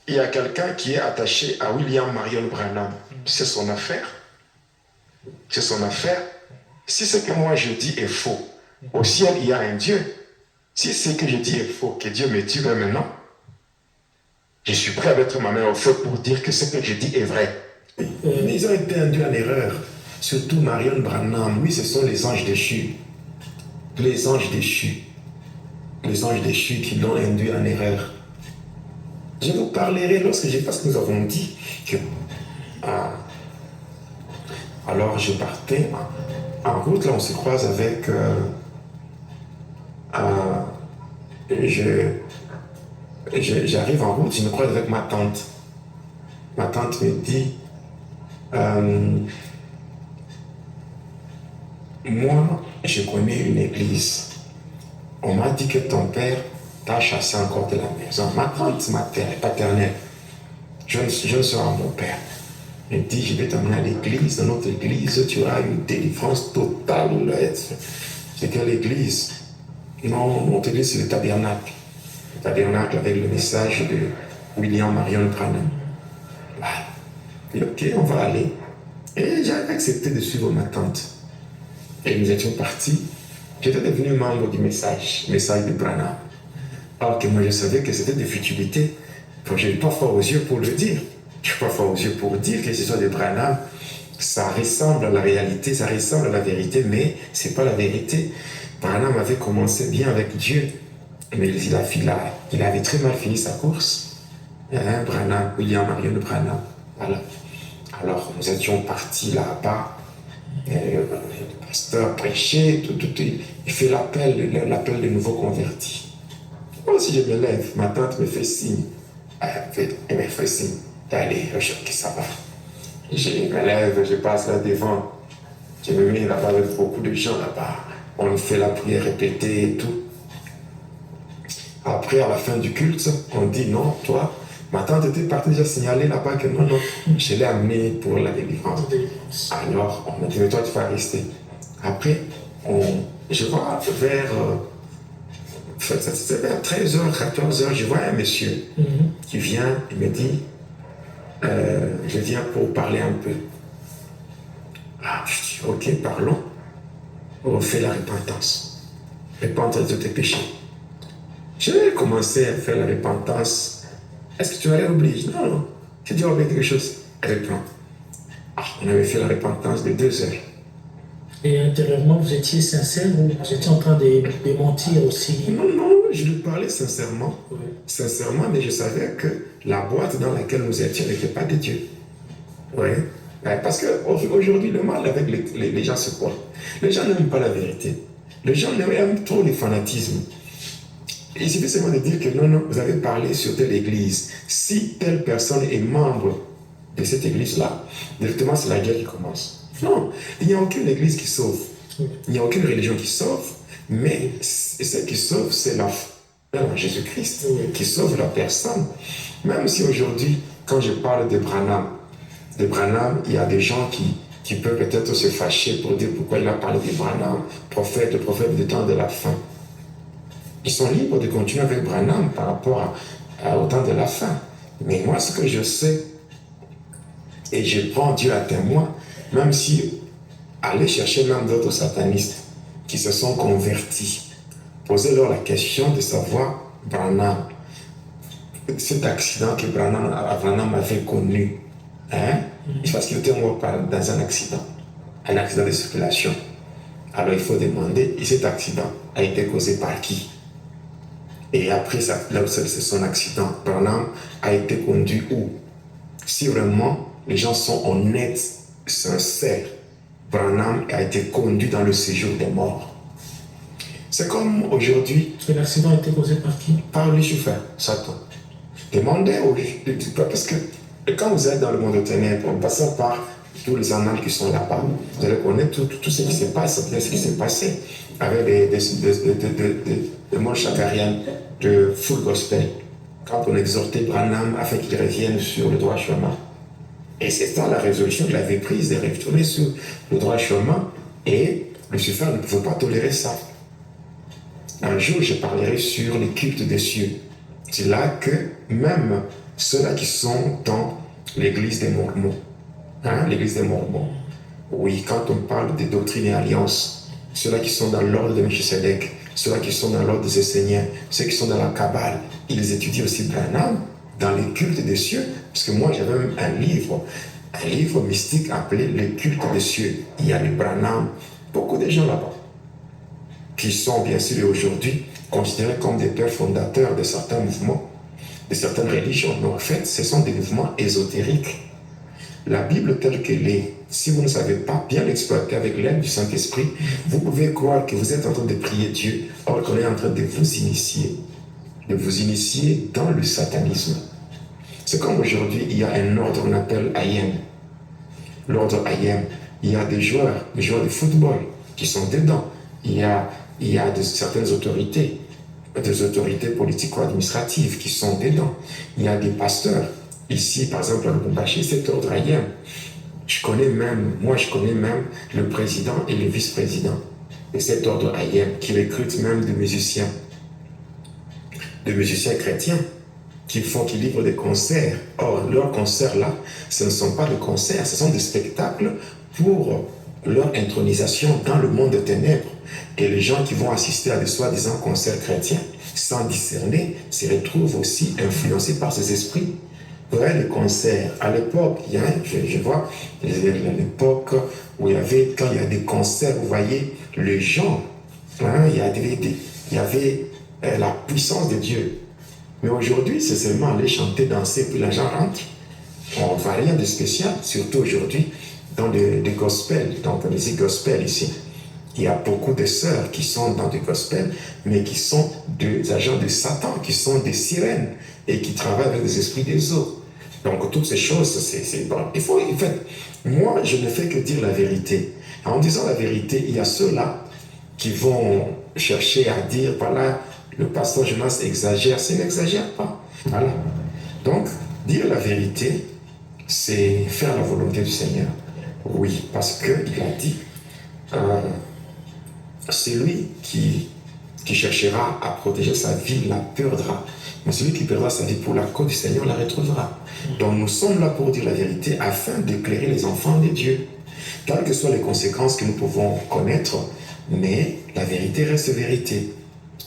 il y a quelqu'un qui est attaché à William Marion Branham. C'est son affaire. C'est son affaire. Si ce que moi je dis est faux, au ciel il y a un Dieu. Si ce que je dis est faux, que Dieu me tue maintenant, je suis prêt à mettre ma main au feu pour dire que ce que je dis est vrai. Ils ont été induits en erreur. Surtout Marion Branham. Oui, ce sont les anges déchus. Les anges déchus. Les anges déchus qui l'ont induit en erreur. Je vous parlerai parce que nous avons dit que... alors je partais en route, là on se croise avec... j'arrive en route, je me croise avec ma tante. Ma tante me dit... moi, je connais une église. On m'a dit que ton père t'a chassé encore de la maison. Ma tante paternelle, je ne serai mon père. Elle dit, je vais t'emmener à l'église. Dans notre église, tu auras une délivrance totale. C'est quelle église? Non, notre église, c'est le tabernacle. Le tabernacle avec le message de William Marion Branham. Voilà. Et ok, on va aller. Et j'avais accepté de suivre ma tante. Et nous étions partis. J'étais devenu membre du message de Branham. Alors que moi, je savais que c'était des futilités. Je n'ai pas fort aux yeux pour le dire. Je n'ai pas fort aux yeux pour dire que ce soit de Branham. Ça ressemble à la réalité, ça ressemble à la vérité, mais ce n'est pas la vérité. Branham avait commencé bien avec Dieu, mais il avait très mal fini sa course. Branham, William Marion Branham. Voilà. Alors, nous étions partis là-bas. Le pasteur prêchait, il fait l'appel de nouveaux convertis. Moi, si je me lève, ma tante me fait signe. Elle me fait signe d'aller, que ça va. Je me lève, je passe là devant. Je me mets là-bas avec beaucoup de gens là-bas. On fait la prière répétée et tout. Après, à la fin du culte, on dit non, toi, ma tante était partie déjà signaler là-bas que non, je l'ai amenée pour la délivrance. Alors, on m'a dit, mais toi, tu vas rester. Après, je vois vers 13h, 14h, je vois un monsieur qui vient et me dit, je viens pour parler un peu. Je dis, ok, parlons. On fait la repentance. Repentance de tes péchés. J'ai commencé à faire la repentance. Est-ce que tu vas aller oublier? Non. J'ai dit, oublier quelque chose. Réponds. On avait fait la repentance de 2 heures. Et intérieurement, vous étiez sincère ou vous étiez en train de mentir aussi? Non, je lui parlais sincèrement. Oui. Sincèrement, mais je savais que la boîte dans laquelle nous étions n'était pas de Dieu. Oui. Parce qu'aujourd'hui, le mal avec les gens, c'est quoi? Les gens n'aiment pas la vérité. Les gens aiment trop le fanatisme. Il suffit seulement de dire que non, vous avez parlé sur telle église. Si telle personne est membre de cette église-là, directement, c'est la guerre qui commence. Non, il n'y a aucune église qui sauve. Il n'y a aucune religion qui sauve, mais ce qui sauve, c'est la foi en Jésus-Christ, qui sauve la personne. Même si aujourd'hui, quand je parle de Branham, il y a des gens qui peuvent peut-être se fâcher pour dire pourquoi il a parlé de Branham, le prophète du temps de la fin. Ils sont libres de continuer avec Branham par rapport au temps de la fin. Mais moi, ce que je sais, et je prends Dieu à témoin, même si aller chercher même d'autres satanistes qui se sont convertis, posez-leur la question de savoir Branham, cet accident que Branham avait connu, parce qu'il était mort dans un accident de circulation. Alors il faut demander, et cet accident a été causé par qui? Et après son accident, Branham a été conduit où? Si vraiment les gens sont honnêtes, sincères, Branham a été conduit dans le séjour des morts. C'est comme aujourd'hui. Et l'accident a été causé par qui? Par Lucifer, Satan. Demandez parce que quand vous êtes dans le monde de ténèbres, en passant par tous les annales qui sont là-bas, vous allez connaître tout ce qui se passe, ce qui s'est passé avec des mondes chakariens, de full gospel. Quand on exhortait Branham afin qu'il revienne sur le droit chemin. Et c'est ça la résolution qu'il avait prise de retourner sur le droit chemin. Et Lucifer ne pouvait pas tolérer ça. Un jour, je parlerai sur les cultes des cieux. C'est là que même Ceux-là qui sont dans l'église des Mormons. Hein, l'église des Mormons. Oui, quand on parle des doctrines et alliances, ceux-là qui sont dans l'ordre de Melchisedec, ceux-là qui sont dans l'ordre des Esséniens, ceux qui sont dans la Kabbale, ils étudient aussi Branham dans les cultes des cieux, parce que moi j'avais même un livre mystique appelé Les cultes des cieux. Il y a les Branham, beaucoup de gens là-bas, qui sont bien sûr aujourd'hui considérés comme des pères fondateurs de certains mouvements, de certaines religions. Mais en fait, ce sont des mouvements ésotériques. La Bible telle qu'elle est, si vous ne savez pas bien l'exploiter avec l'aide du Saint-Esprit, vous pouvez croire que vous êtes en train de prier Dieu, alors qu'on est en train de vous initier dans le satanisme. C'est comme aujourd'hui, il y a un ordre qu'on appelle Ayem. L'ordre Ayem, il y a des joueurs de football qui sont dedans. Il y a certaines autorités, des autorités politico-administratives qui sont dedans. Il y a des pasteurs. Ici, par exemple, à Lubumbashi, cet ordre Ayem. Je connais même le président et le vice-président de cet ordre Ayem qui recrute même des musiciens chrétiens qui livrent des concerts. Or, leurs concerts-là, ce ne sont pas des concerts, ce sont des spectacles pour leur intronisation dans le monde des ténèbres. Et les gens qui vont assister à des soi-disant concerts chrétiens, sans discerner, se retrouvent aussi influencés par ces esprits. Ouais, les concerts. À l'époque, je vois l'époque où quand il y a des concerts, vous voyez, les gens, hein, il y avait la puissance de Dieu. Mais aujourd'hui, c'est seulement aller chanter, danser, puis les gens rentrent. On ne voit rien de spécial, surtout aujourd'hui, dans des gospels, dans la musique gospel ici. Il y a beaucoup de sœurs qui sont dans des gospels, mais qui sont des agents de Satan, qui sont des sirènes et qui travaillent avec des esprits des eaux. Donc, toutes ces choses, c'est bon. En fait, moi, je ne fais que dire la vérité. En disant la vérité, il y a ceux-là qui vont chercher à dire, voilà, le pasteur Jonas exagère. Ça n'exagère pas. Voilà. Donc, dire la vérité, c'est faire la volonté du Seigneur. Oui, parce qu'il a dit, celui qui cherchera à protéger sa vie la perdra. Mais celui qui perdra sa vie pour la cause du Seigneur la retrouvera. Donc nous sommes là pour dire la vérité afin d'éclairer les enfants de Dieu. Quelles que soient les conséquences que nous pouvons connaître, mais la vérité reste vérité.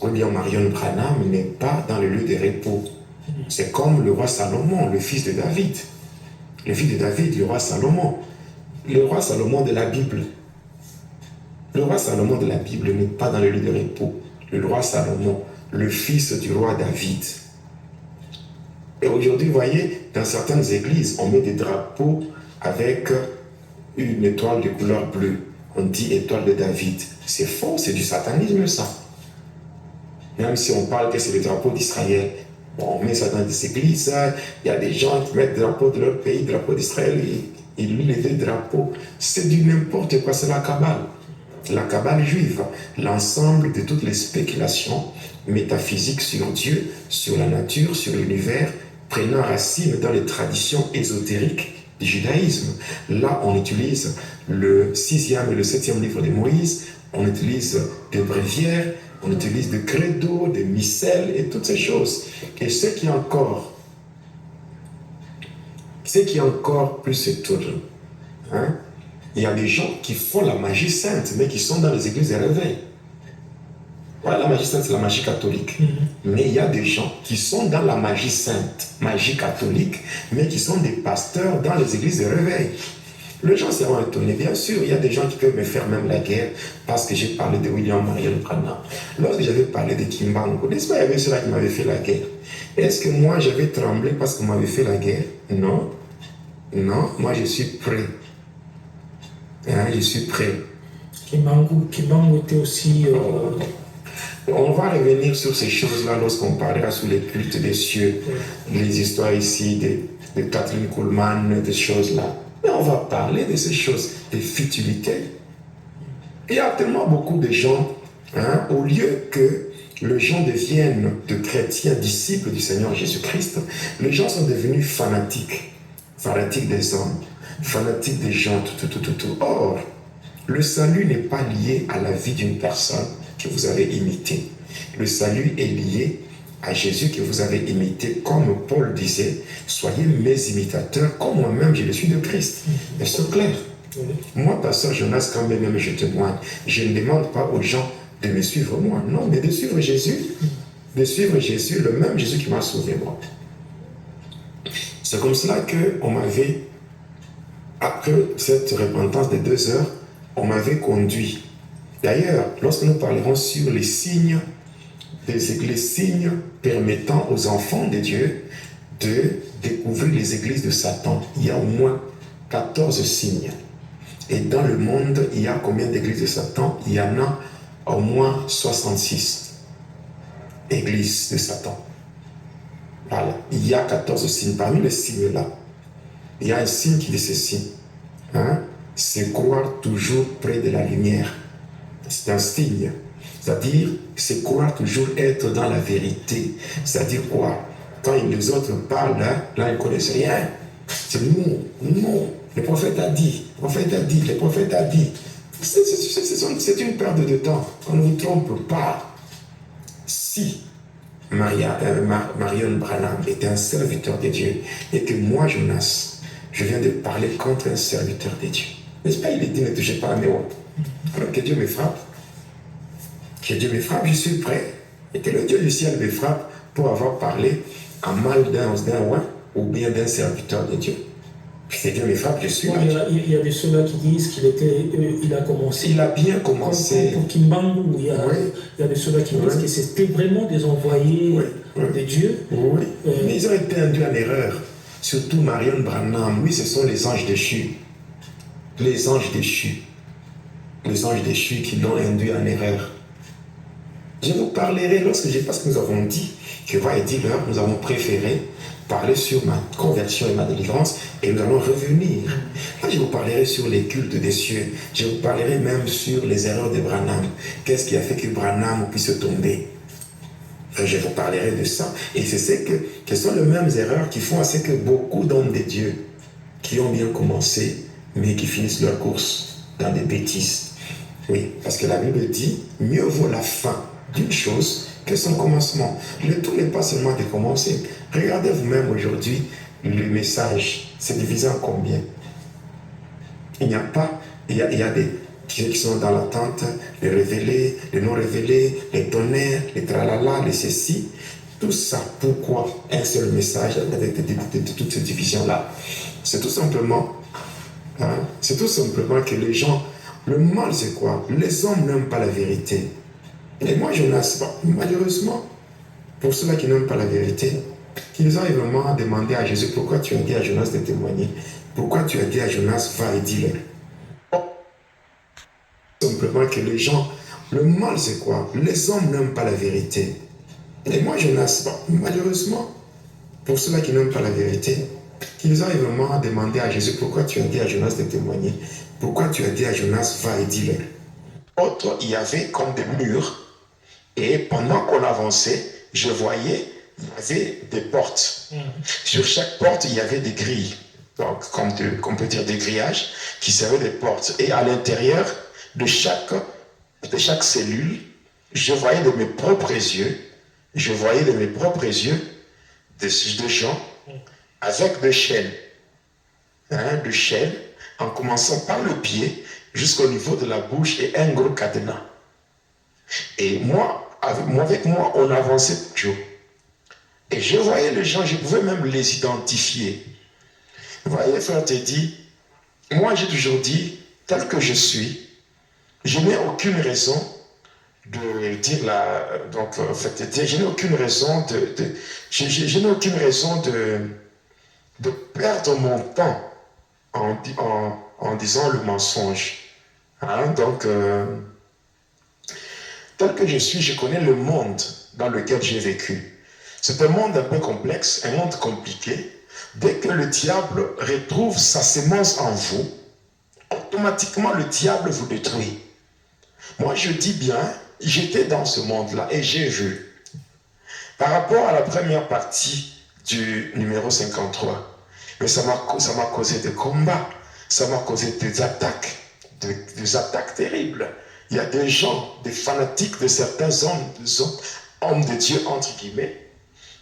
William Marion Branham n'est pas dans le lieu de repos. C'est comme le roi Salomon, le fils de David. Le fils de David, le roi Salomon. Le roi Salomon de la Bible. Le roi Salomon de la Bible n'est pas dans le lieu de repos. Le roi Salomon, le fils du roi David. Et aujourd'hui, vous voyez, dans certaines églises, on met des drapeaux avec une étoile de couleur bleue. On dit étoile de David. C'est faux, c'est du satanisme ça. Même si on parle que c'est le drapeau d'Israël. Bon, on met ça dans des églises, il y a des gens qui mettent le drapeau de leur pays, le drapeau d'Israël, et lui lever le drapeau. C'est du n'importe quoi, c'est la Kabbale. La Kabbale juive, l'ensemble de toutes les spéculations métaphysiques sur Dieu, sur la nature, sur l'univers, prenant racine dans les traditions ésotériques du judaïsme. Là, on utilise le 6e et le 7e livre de Moïse, on utilise des bréviaires, on utilise des credos, des missels et toutes ces choses. Et ce qui est encore plus étonnant, hein, il y a des gens qui font la magie sainte, mais qui sont dans les églises de réveil. Voilà, la magie sainte, c'est la magie catholique. Mais il y a des gens qui sont dans la magie sainte, magie catholique, mais qui sont des pasteurs dans les églises de réveil. Les gens seront étonnés. Bien sûr, il y a des gens qui peuvent me faire même la guerre parce que j'ai parlé de William Marion Branham. Lorsque j'avais parlé de Kimbangu, n'est-ce pas, il y avait ceux-là qui m'avaient fait la guerre. Est-ce que moi, j'avais tremblé parce qu'on m'avait fait la guerre? Non. Non, moi, je suis prêt. Hein, je suis prêt. Kimbangu était aussi... On va revenir sur ces choses-là lorsqu'on parlera sur les cultes des cieux, les histoires ici de Kathleen Kuhlman, des choses-là. Mais on va parler de ces choses, des futilités. Il y a tellement beaucoup de gens, hein, au lieu que les gens deviennent de chrétiens disciples du Seigneur Jésus-Christ, les gens sont devenus fanatiques des hommes, fanatiques des gens, tout. Or, le salut n'est pas lié à la vie d'une personne que vous avez imitée. Le salut est lié à Jésus que vous avez imité, comme Paul disait, soyez mes imitateurs, comme moi-même je le suis de Christ. C'est clair. Moi, pasteur Jonas, quand même je témoigne, je ne demande pas aux gens de me suivre moi, non, mais de suivre Jésus, le même Jésus qui m'a sauvé moi. C'est comme cela qu'on m'avait, après cette repentance de 2 heures, on m'avait conduit. D'ailleurs, lorsque nous parlerons sur les signes, les signes permettant aux enfants de Dieu de découvrir les églises de Satan, il y a au moins 14 signes. Et dans le monde, il y a combien d'églises de Satan? Il y en a au moins 66 églises de Satan. Voilà. Il y a 14 signes. Parmi les signes-là, il y a un signe qui dit ceci. C'est croire toujours près de la lumière. C'est un signe. C'est-à-dire, c'est croire toujours être dans la vérité. C'est-à-dire quoi? Quand les autres parlent, là ils ne connaissent rien. C'est non. Le prophète a dit, le prophète a dit. C'est une perte de temps. On ne vous trompe pas. Si Marion Branham était un serviteur de Dieu et que moi, Jonas, je viens de parler contre un serviteur de Dieu. N'est-ce pas, il est dit, ne touchez pas à mes autres. Alors que Dieu me frappe. Que Dieu me frappe, je suis prêt. Et que le Dieu du ciel me frappe pour avoir parlé en mal d'un roi ou bien d'un serviteur de Dieu. Si Dieu me frappe, je suis là. Il y a de ceux-là qui disent qu'il a commencé. Il a bien commencé. Pour Kimbangu, il y a de ceux-là qui disent que c'était vraiment des envoyés de Dieu. Oui. Mais ils ont été induits en erreur. Surtout Marion Branham. Oui, ce sont les anges déchus. Les anges déchus. Les anges déchus qui l'ont induit en erreur. Je vous parlerai parce que nous avons dit que va et dit l'heure, nous avons préféré parler sur ma conversion et ma délivrance et nous allons revenir. Là, je vous parlerai sur les cultes des cieux. Je vous parlerai même sur les erreurs de Branham. Qu'est-ce qui a fait que Branham puisse tomber? Je vous parlerai de ça. Et c'est que ce sont les mêmes erreurs qui font à ce que beaucoup d'hommes de Dieu qui ont bien commencé, mais qui finissent leur course dans des bêtises. Oui, parce que la Bible dit, mieux vaut la fin d'une chose que son commencement. Le tout n'est pas seulement de commencer. Regardez vous-même aujourd'hui le message. C'est divisé en combien? Il n'y a pas, il y a des qui sont dans l'attente, les révélés, les non révélés, les tonnerres, les tralala, les ceci. Tout ça, pourquoi un seul message avec de toutes ces divisions-là? C'est tout simplement, que les gens, le mal c'est quoi? Les hommes n'aiment pas la vérité. Et moi, Jonas, malheureusement, pour ceux-là qui n'aiment pas la vérité, qu'ils aillent vraiment demander à Jésus pourquoi tu as dit à Jonas de témoigner, pourquoi tu as dit à Jonas, va et dis-le. Simplement que les gens, le mal c'est quoi? Les hommes n'aiment pas la vérité. Et moi, Jonas, malheureusement, pour ceux-là qui n'aiment pas la vérité, qu'ils aillent vraiment demander à Jésus pourquoi tu as dit à Jonas de témoigner, pourquoi tu as dit à Jonas, va et dis-le. Autre, il y avait comme des murs. Et pendant qu'on avançait, je voyais, il y avait des portes. Sur chaque porte, il y avait des grilles. Donc, on peut dire des grillages qui servaient des portes. Et à l'intérieur de chaque cellule, je voyais de mes propres yeux, de gens avec des chaînes. De chaînes, en commençant par le pied jusqu'au niveau de la bouche et un gros cadenas. Et avec moi, on avançait toujours. Et je voyais les gens, je pouvais même les identifier. Vous voyez, frère, te dit, moi j'ai toujours dit, tel que je suis, je n'ai aucune raison de dire je n'ai aucune raison de perdre mon temps en disant le mensonge. Tel que je suis, je connais le monde dans lequel j'ai vécu. C'est un monde un peu complexe, un monde compliqué. Dès que le diable retrouve sa sémence en vous, automatiquement le diable vous détruit. Moi, je dis bien, j'étais dans ce monde-là et j'ai vu. Par rapport à la première partie du numéro 53, mais ça m'a causé des combats, ça m'a causé des attaques terribles. Il y a des gens, des fanatiques de certains hommes de Dieu, entre guillemets,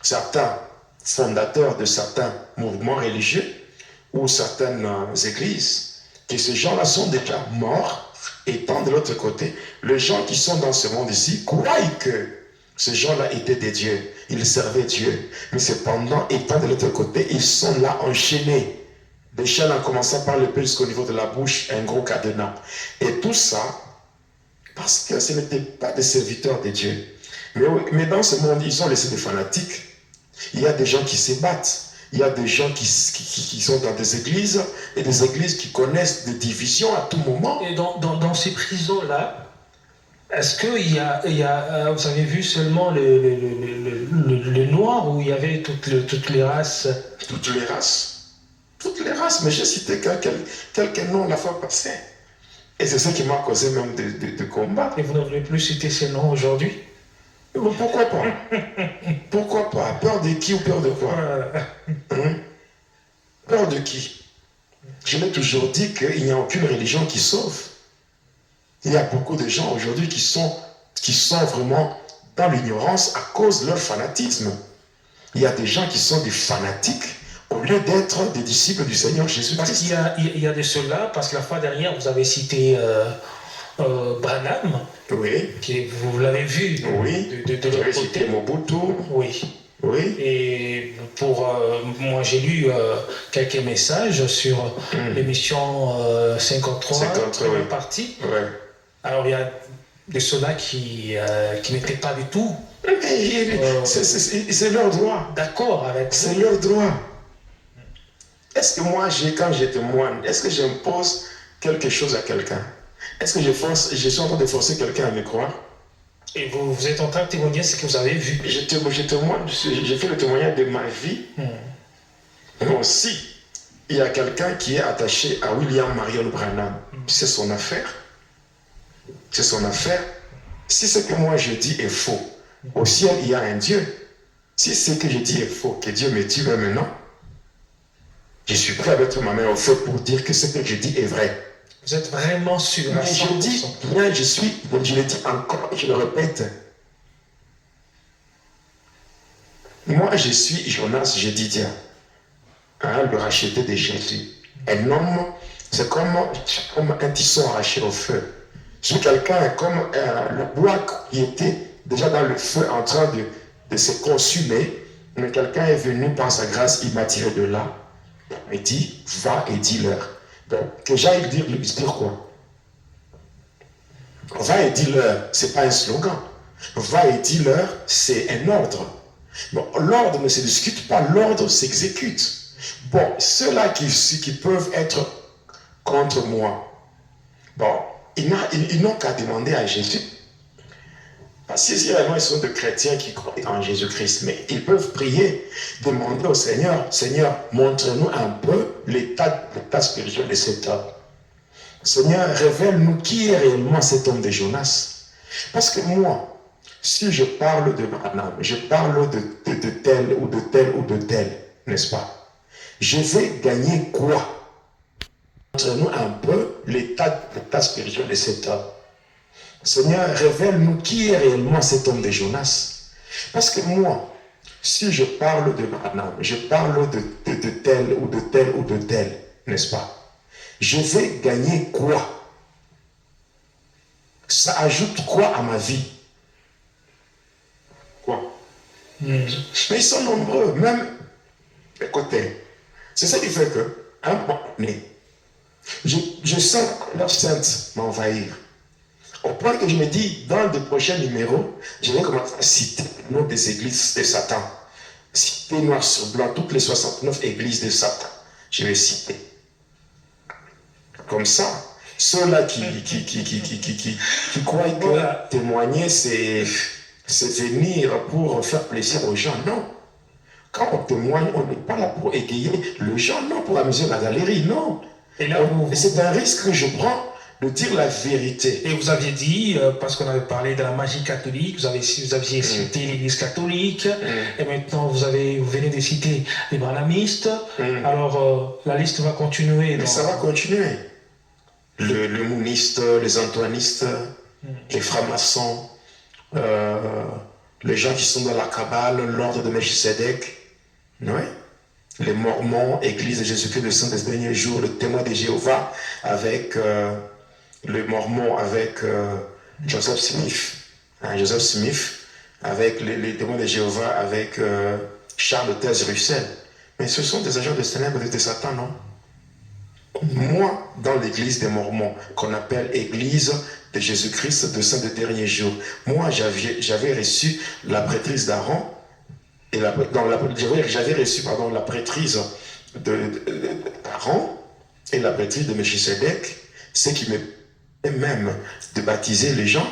certains fondateurs de certains mouvements religieux ou certaines églises, que ces gens-là sont déjà morts, étant de l'autre côté, les gens qui sont dans ce monde ici croient que ces gens-là étaient des dieux, ils servaient Dieu, mais cependant, étant de l'autre côté, ils sont là enchaînés, des chaînes en commençant par le pied jusqu'au niveau de la bouche, un gros cadenas. Et tout ça, parce que ce n'étaient pas des serviteurs de Dieu. Mais dans ce monde, ils ont laissé des fanatiques. Il y a des gens qui se battent. Il y a des gens qui sont dans des églises et des églises qui connaissent des divisions à tout moment. Et dans ces prisons-là, est-ce qu'il y a, vous avez vu seulement le noir ou il y avait toutes les races? Toutes les races. Toutes les races, mais j'ai cité quelques noms la fois passée. Et c'est ça qui m'a causé même de combat. Et vous ne voulez plus citer ces noms aujourd'hui? Mais pourquoi pas? Pourquoi pas? Peur de qui ou peur de quoi? Peur de qui? Je l'ai toujours dit qu'il n'y a aucune religion qui sauve. Il y a beaucoup de gens aujourd'hui qui sont vraiment dans l'ignorance à cause de leur fanatisme. Il y a des gens qui sont des fanatiques au lieu d'être des disciples du Seigneur Jésus-Christ. Parce qu'il y a de cela, parce que la fois dernière, vous avez cité Branham, oui. Qui, vous l'avez vu oui. de l'autre côté. Mobutu. Oui. Oui. Et pour moi, j'ai lu quelques messages sur l'émission 53, première partie. Ouais. Alors, il y a de ceux-là qui n'étaient pas du tout. C'est leur droit. D'accord avec ça. C'est leur droit. Est-ce que moi, quand j'étais moine, est-ce que j'impose quelque chose à quelqu'un? Est-ce que je suis en train de forcer quelqu'un à me croire? Et vous êtes en train de témoigner ce que vous avez vu? Je témoigne, j'ai fait le témoignage de ma vie. Bon, si il y a quelqu'un qui est attaché à William Marion Branham, c'est son affaire. C'est son affaire. Si ce que moi je dis est faux, au ciel il y a un Dieu. Si ce que je dis est faux, que Dieu me tue maintenant, je suis prêt à mettre ma main au feu pour dire que ce que je dis est vrai. Vous êtes vraiment sûr? Mais je dis bien, je le dis encore et je le répète. Moi, je suis Jonas Jedediah, le racheté de Jésus. Un homme, c'est comme un tisson arraché au feu. Je suis quelqu'un comme le bois qui était déjà dans le feu en train de se consumer, mais quelqu'un est venu par sa grâce, il m'a tiré de là. Il me dit, va et dis-leur. Donc, que j'aille dire quoi? Va et dis-leur, ce n'est pas un slogan. Va et dis-leur, c'est un ordre. Bon, l'ordre ne se discute pas, l'ordre s'exécute. Bon, ceux-là qui peuvent être contre moi, bon, ils n'ont qu'à demander à Jésus. Parce que si réellement ils sont des chrétiens qui croient en Jésus-Christ, mais ils peuvent prier, demander au Seigneur, Seigneur, montre-nous un peu l'état spirituel de cet homme. Seigneur, révèle-nous qui est réellement cet homme de Jonas. Parce que moi, si je parle de Branham, je parle de tel ou de tel ou de tel, n'est-ce pas? Je vais gagner quoi? Montre-nous un peu l'état spirituel de cet homme. Seigneur, révèle-nous qui est réellement cet homme de Jonas. Parce que moi, si je parle de Branham, je parle de tel ou de tel ou de tel, n'est-ce pas? Je vais gagner quoi? Ça ajoute quoi à ma vie? Quoi? Mais ils sont nombreux, même, écoutez, c'est ça qui fait que, un moment donné, je sens leur sainte m'envahir. Au point que je me dis, dans le prochain numéro, je vais commencer à citer le nom des églises de Satan. Citer noir sur blanc toutes les 69 églises de Satan. Je vais citer. Comme ça, ceux-là qui croient que témoigner, c'est venir pour faire plaisir aux gens. Non. Quand on témoigne, on n'est pas là pour égayer les gens, non, pour amuser la galerie, non. Et là, c'est un risque que je prends de dire la vérité. Et vous aviez dit, parce qu'on avait parlé de la magie catholique, vous aviez cité l'Église catholique, et maintenant vous venez de citer les branhamistes. Alors la liste va continuer. Mais ça va continuer. Le mouniste, les antoinistes, les francs-maçons, les gens qui sont dans la Kabbale, l'ordre de Melchisedec, oui. Les Mormons, Église de Jésus-Christ de Saint des derniers jours, le témoin de Jéhovah avec les Mormons, avec Joseph Smith, Joseph Smith, avec les témoins de Jéhovah, avec Charles Taze Russell. Mais ce sont des agents de ténèbres de Satan, non? Moi, dans l'église des Mormons, qu'on appelle Église de Jésus-Christ de Saint des derniers jours, moi, j'avais reçu la prêtrise d'Aaron, et j'avais reçu la prêtrise d'Aaron et la prêtrise de Melchisedec, ce qui me permet même de baptiser les gens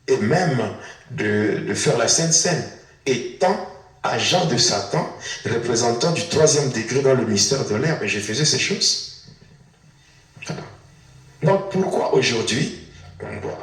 et même de faire la Sainte Seine, étant agent de Satan, représentant du 3e degré dans le mystère de l'herbe, et je faisais ces choses. Donc pourquoi aujourd'hui on doit